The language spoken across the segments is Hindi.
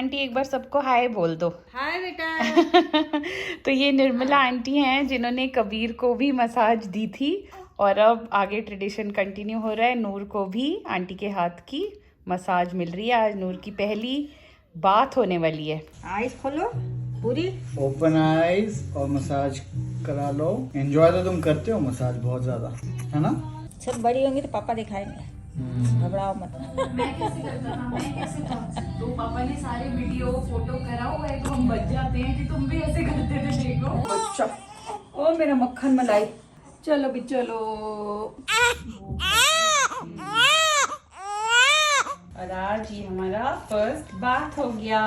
आंटी एक बार सबको हाय बोल दो। हाय बेटा। तो ये निर्मला आंटी हैं जिन्होंने कबीर को भी मसाज दी थी और अब आगे ट्रेडिशन कंटिन्यू हो रहा है। नूर को भी आंटी के हाथ की मसाज मिल रही है। आज नूर की पहली बात होने वाली है। आइज खोलो पूरी। ओपन आइज और मसाज करा लो। एंजॉय तो तुम करते हो मसाज बहुत ज्यादा, है ना? सब बड़ी होंगी तो पापा दिखाएंगे, घबराओ मत। मैं कैसे करता था, मैं कैसे था? तो पापा ने सारे वीडियो फोटो करा हुआ है तो हम बच जाते हैं कि तुम भी ऐसे करते थे। देखो अच्छा, ओ मेरा मक्खन मलाई, चलो भी चलो। और आज ये हमारा फर्स्ट बात हो गया।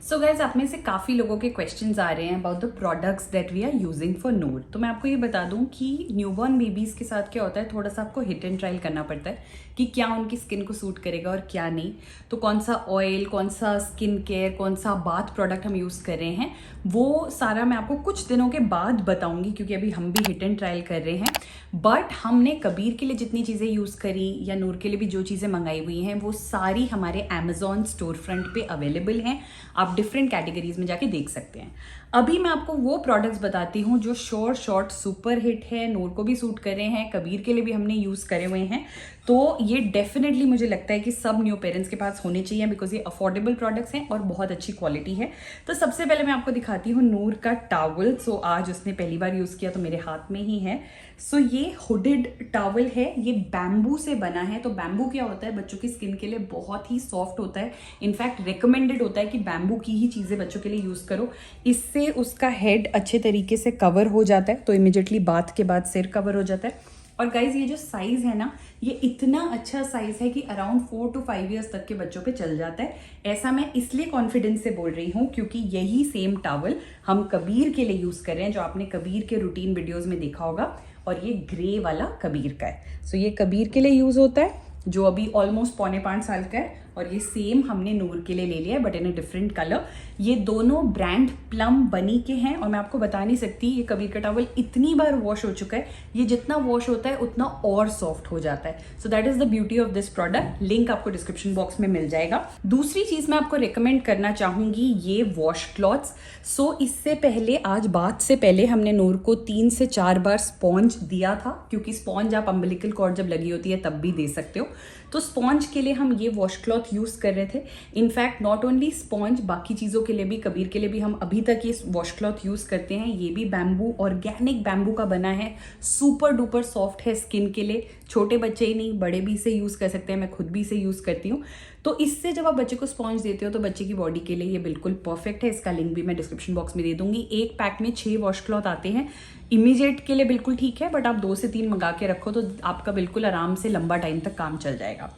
सो गाइज, आप में से काफ़ी लोगों के क्वेश्चंस आ रहे हैं about the products that we are using for Noor. तो मैं आपको ये बता दूं कि न्यूबॉर्न बेबीज़ के साथ क्या होता है, थोड़ा सा आपको हिट एंड ट्रायल करना पड़ता है कि क्या उनकी स्किन को सूट करेगा और क्या नहीं। तो कौन सा ऑयल, कौन सा स्किन केयर, कौन सा बाथ प्रोडक्ट हम यूज़ कर रहे हैं, वो सारा मैं आपको कुछ दिनों के बाद बताऊंगी, क्योंकि अभी हम भी हिट एंड ट्रायल कर रहे हैं। बट हमने कबीर के लिए जितनी चीज़ें यूज़ करी या नूर के लिए भी जो चीज़ें मंगाई हुई हैं वो सारी हमारे अमेजॉन स्टोर फ्रंट पे अवेलेबल हैं। आप डिफरेंट कैटेगरीज में जाके देख सकते हैं। अभी मैं आपको वो प्रोडक्ट्स बताती हूँ जो शॉर्ट सुपर हिट है, नूर को भी सूट कर रहे हैं, कबीर के लिए भी हमने यूज़ करे हुए हैं। तो ये डेफिनेटली मुझे लगता है कि सब न्यू पेरेंट्स के पास होने चाहिए, बिकॉज ये अफोर्डेबल प्रोडक्ट्स हैं और बहुत अच्छी क्वालिटी है। तो सबसे पहले मैं आपको दिखाती हूँ नूर का टॉवल। सो आज उसने पहली बार यूज़ किया तो मेरे हाथ में ही है। सो ये हुडेड टॉवल है, ये बैम्बू से बना है। तो बैम्बू क्या होता है, बच्चों की स्किन के लिए बहुत ही सॉफ्ट होता है। इनफैक्ट रिकमेंडेड होता है कि बैम्बू की ही चीज़ें बच्चों के लिए यूज़ करो। इससे उसका हेड अच्छे तरीके से कवर हो जाता है, तो इमिजिएटली बाथ के बाद सिर कवर हो जाता है। और गाइज ये जो साइज़ है ना, ये इतना अच्छा साइज़ है कि अराउंड 4 to 5 ईयर्स तक के बच्चों पे चल जाता है। ऐसा मैं इसलिए कॉन्फिडेंस से बोल रही हूँ क्योंकि यही सेम टॉवल हम कबीर के लिए यूज़ कर रहे हैं, जो आपने कबीर के रूटीन वीडियोज़ में देखा होगा। और ये ग्रे वाला कबीर का है। सो ये कबीर के लिए यूज़ होता है, जो अभी ऑलमोस्ट 4.25 साल का है। और ये सेम हमने नूर के लिए ले लिया है, but in a different colour. ये दोनों ब्रांड प्लम बनी के हैं और मैं आपको बता नहीं सकती, ये कबीर का टॉवल इतनी बार वॉश हो चुका है, ये जितना वॉश होता है उतना और सॉफ्ट हो जाता है। So that is the beauty of this product. Link आपको डिस्क्रिप्शन बॉक्स में मिल जाएगा। दूसरी चीज मैं आपको रिकमेंड करना चाहूंगी, ये वॉश क्लॉथ्स। सो इससे पहले, आज बात से पहले हमने नूर को 3 से 4 बार स्पॉन्ज दिया था, क्योंकि स्पॉन्ज आप अम्बिलिकल कॉर्ड जब लगी होती है तब भी दे सकते हो। तो स्पॉन्ज के लिए हम ये वॉश क्लॉथ यूज़ कर रहे थे। इनफैक्ट नॉट ओनली स्पॉन्ज, बाकी चीज़ों के लिए भी, कबीर के लिए भी हम अभी तक ये वॉश क्लॉथ यूज़ करते हैं। ये भी बैम्बू, ऑर्गेनिक बैम्बू का बना है, सुपर डुपर सॉफ्ट है स्किन के लिए। छोटे बच्चे ही नहीं, बड़े भी इसे यूज़ कर सकते हैं, मैं खुद भी इसे यूज़ करती हूँ। तो इससे जब आप बच्चे को स्पॉन्ज देते हो तो बच्चे की बॉडी के लिए ये बिल्कुल परफेक्ट है। इसका लिंक भी मैं डिस्क्रिप्शन बॉक्स में दे दूंगी। एक पैक में 6 वॉश क्लॉथ आते हैं। इमीडिएट के लिए बिल्कुल ठीक है, बट आप 2 से 3 मंगा के रखो तो आपका बिल्कुल आराम से लंबा टाइम तक काम चल जाएगा।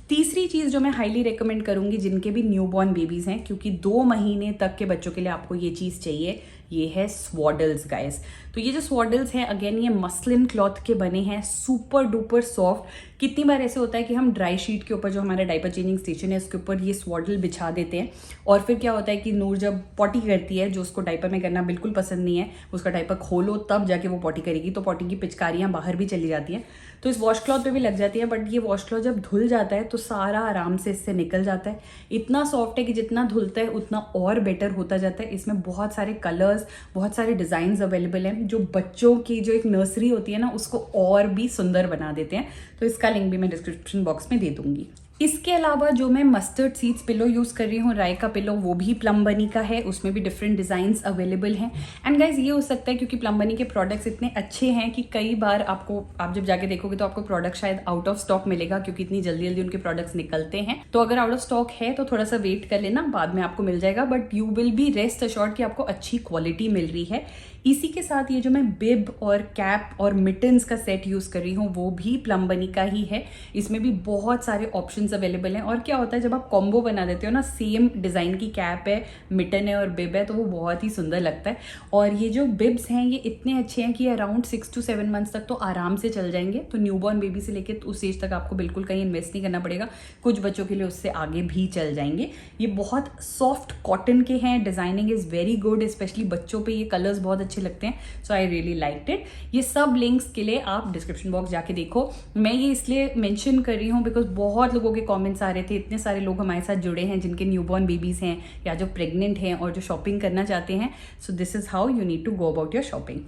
तीसरी चीज़ जो मैं हाईली रेकमेंड करूंगी जिनके भी न्यूबॉर्न बेबीज़ हैं, क्योंकि 2 महीने तक के बच्चों के लिए आपको ये चीज़ चाहिए, ये है स्वॉडल्स गाइस। तो ये जो स्वॉडल्स हैं, अगेन ये मसलिन क्लॉथ के बने हैं, सुपर डुपर सॉफ्ट। कितनी बार ऐसे होता है कि हम ड्राई शीट के ऊपर, जो हमारा डायपर चेंजिंग स्टेशन है, उसके ऊपर ये स्वॉडल बिछा देते हैं और फिर क्या होता है कि नूर जब पॉटी करती है, जो उसको डायपर में करना बिल्कुल पसंद नहीं है, उसका डायपर खोलो तब जाके वो पॉटी करेगी, तो पॉटी की पिचकारियाँ बाहर भी चली जाती हैं, तो इस वॉश क्लॉथ पे भी लग जाती है। बट ये वॉश क्लॉथ जब धुल जाता है तो सारा आराम से इससे निकल जाता है। इतना सॉफ्ट है कि जितना धुलता है उतना और बेटर होता जाता है। इसमें बहुत सारे कलर्स, बहुत सारे डिज़ाइंस अवेलेबल हैं, जो बच्चों की जो एक नर्सरी होती है ना, उसको और भी सुंदर बना देते हैं। तो इसका लिंक भी मैं डिस्क्रिप्शन बॉक्स में दे दूंगी। इसके अलावा जो मैं मस्टर्ड सीड्स पिलो यूज़ कर रही हूँ, राय का पिलो, वो भी प्लम बनी का है। उसमें भी डिफरेंट डिज़ाइंस अवेलेबल हैं। एंड गाइज ये हो सकता है क्योंकि प्लम बनी के प्रोडक्ट्स इतने अच्छे हैं कि कई बार आप जब जाके देखोगे तो आपको प्रोडक्ट शायद आउट ऑफ स्टॉक मिलेगा, क्योंकि इतनी जल्दी जल्दी उनके प्रोडक्ट्स निकलते हैं। तो अगर आउट ऑफ स्टॉक है तो थोड़ा सा वेट कर लेना, बाद में आपको मिल जाएगा। But you will be rest assured कि आपको अच्छी क्वालिटी मिल रही है। इसी के साथ ये जो मैं बिब और कैप और मिटन्स का सेट यूज़ कर रही हूँ, वो भी प्लम बनी का ही है। इसमें भी बहुत सारे ऑप्शंस अवेलेबल हैं। और क्या होता है, जब आप कॉम्बो बना देते हो ना, सेम डिज़ाइन की कैप है, मिटन है और बिब है, तो वो बहुत ही सुंदर लगता है। और ये जो बिब्स हैं ये इतने अच्छे हैं कि अराउंड 6 to 7 मंथ्स तक तो आराम से चल जाएंगे। तो न्यूबॉर्न बेबी से लेकर उस एज तक आपको बिल्कुल कहीं इन्वेस्ट नहीं करना पड़ेगा। कुछ बच्चों के लिए उससे आगे भी चल जाएंगे। ये बहुत सॉफ्ट कॉटन के हैं, designing is very good, specially बच्चों पे ये कलर्स बहुत अच्छे लगते हैं। सो आई रियली लाइक्ड इट। ये सब लिंक्स के लिए आप डिस्क्रिप्शन बॉक्स जाके देखो। मैं ये इसलिए मेंशन कर रही हूँ बिकॉज बहुत लोगों लोगों के कमेंट्स आ रहे थे, इतने सारे लोग हमारे साथ जुड़े हैं जिनके न्यूबॉर्न बेबीज़ हैं या जो प्रेग्नेंट हैं और जो शॉपिंग करना चाहते हैं. So this is how you need to go about your shopping.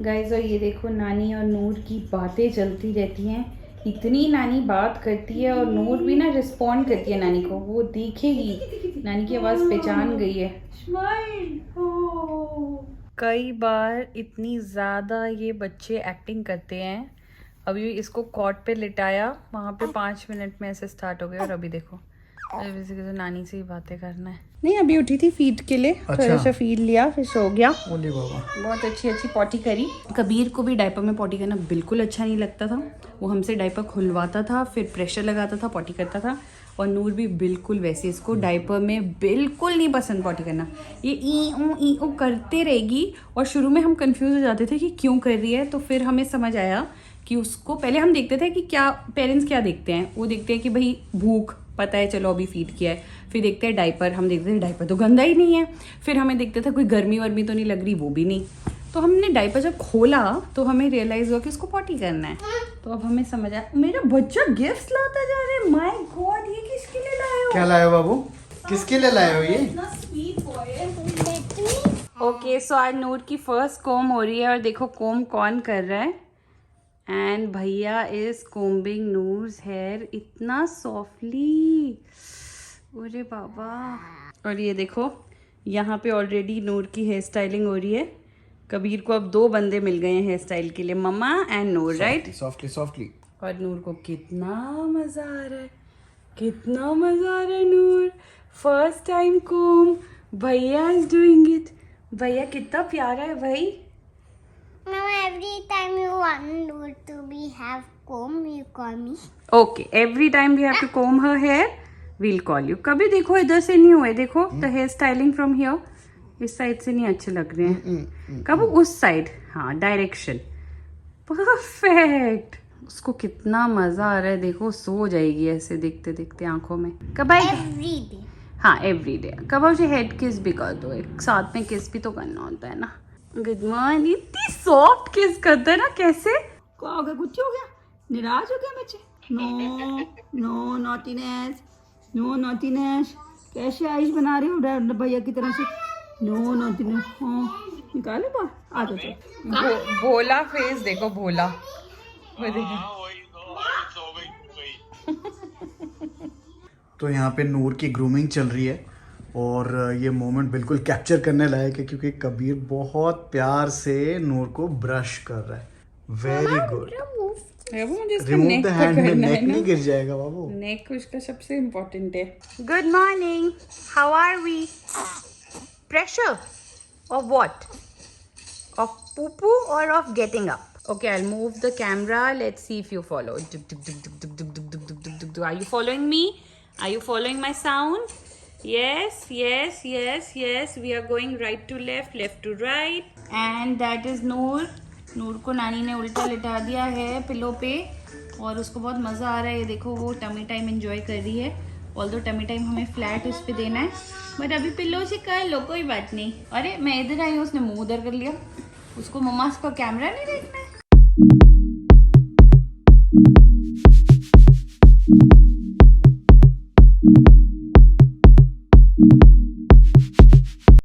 Guys, और ये देखो नानी और नूर की बातें चलती रहती हैं. इतनी नानी बात करती है और नूर भी ना रिस्पॉन्ड करती है नानी को. वो देखेगी, नानी की आवाज़ पहचान गई है. स्माइल. कई बार इतनी ज़्यादा ये बच्चे एक्टिंग करते हैं. अभी इसको कॉट पे लिटाया, वहाँ पे 5 मिनट में ऐसे स्टार्ट हो गया. और अभी देखो तो नानी से ही बातें करना है. नहीं, अभी उठी थी फीड के लिए. अच्छा. थोड़ा सा फीड लिया, फिर सो गया. बोली बाबा. बहुत अच्छी पॉटी करी. कबीर को भी डायपर में पॉटी करना बिल्कुल अच्छा नहीं लगता था. वो हमसे डायपर खुलवाता था, फिर प्रेशर लगाता था, पॉटी करता था. और नूर भी बिल्कुल वैसे, इसको डायपर में बिल्कुल नहीं पसंद पॉटी करना. ये ई ऊ करते रहेगी. और शुरू में हम कंफ्यूज हो जाते थे कि क्यों कर रही है. तो फिर हमें समझ आया कि उसको पहले हम देखते थे कि क्या पेरेंट्स क्या देखते हैं. वो देखते हैं कि भाई भूख, पता है चलो अभी फीड किया है. फिर देखते हैं डायपर, हम देखते हैं डायपर तो गंदा ही नहीं है. फिर हमें देखते थे कोई गर्मी वर्मी तो नहीं लग रही, वो भी नहीं. तो हमने डायपर जब खोला तो हमें रियलाइज हुआ कि उसको पॉटी करना है. तो अब हमें समझ आया. मेरा बच्चा गिफ्ट लाता जा रहा है. माय गॉड, ये किसके लिए लाए हो? क्या लाए हो बाबू? किसके लिए लाए हो ये? इतना स्वीट बॉय है. ओके, सो आज नूर की फर्स्ट कोम हो रही है. और देखो कोम कौन कर रहा है. एंड भैया इज कोम्बिंग नूर्स हेयर इतना सॉफ्टली. अरे बाबा. और ये देखो यहाँ पे ऑलरेडी नूर की हेयर स्टाइलिंग हो रही है. कबीर को अब 2 बंदे मिल गए हैं हेयर स्टाइल के लिए, मम्मा एंड नूर, राइट? सॉफ्टली. और नूर को कितना मज़ा आ रहा है, कितना मज़ा आ रहा है. नूर फर्स्ट टाइम कोम, भैया इज डूइंग इट. भैया कितना प्यारा है भाई. Mama, every time you want Noor to be have comb, you call me. Okay, every time we have to comb her hair, we'll call you. कभी देखो इधर से नहीं हुए. देखो the hair styling from here. इस साइड से नहीं अच्छे लग रहे हैं. कब उस साइड, हाँ डायरेक्शन परफेक्ट. उसको कितना मजा आ रहा है. देखो सो जाएगी ऐसे देखते देखते आंखों में. कब आई? Every day. हाँ एवरी डे. कब मुझे हेड किस भी कर दो. एक साथ में किस भी तो करना होता है ना. Good morning. इतनी सॉफ्ट किस करता है ना. कैसे? क्या हो गया? कुछ हो गया? निराश हो गया बच्चे? No naughtiness, no naughtiness. कैसे आइस बना रहे हो भैया की तरह से? No naughtiness. हाँ निकालो बाहर. आ जाओ. भोला फेस देखो, भोला. वो देखो. तो यहाँ पे नूर की ग्रूमिंग चल रही है और ये मोमेंट बिल्कुल कैप्चर करने लायक है क्योंकि कबीर बहुत प्यार से नूर को ब्रश कर रहा है. Very good. Remove the hand में नेक नहीं गिर जाएगा बाबू. नेक उसका सबसे इम्पोर्टेंट है. Good morning, how are we? Pressure of what? Of poopoo or of getting up? Okay, I'll move the camera. Let's see if you follow. Are you following me? Are you following my sound? Yes. We are going right to left, left to right. And that is Noor. नूर को नानी ने उल्टा लिटा दिया है पिलो पे और उसको बहुत मज़ा आ रहा है. ये देखो वो टमी टाइम एंजॉय कर रही है. ऑल्दो टमी टाइम हमें फ्लैट उस पर देना है, बट अभी पिल्लो से कर लो, कोई बात नहीं. अरे मैं इधर आई हूँ, उसने मुंह उधर कर लिया. उसको मम्मा का कैमरा नहीं देखना है.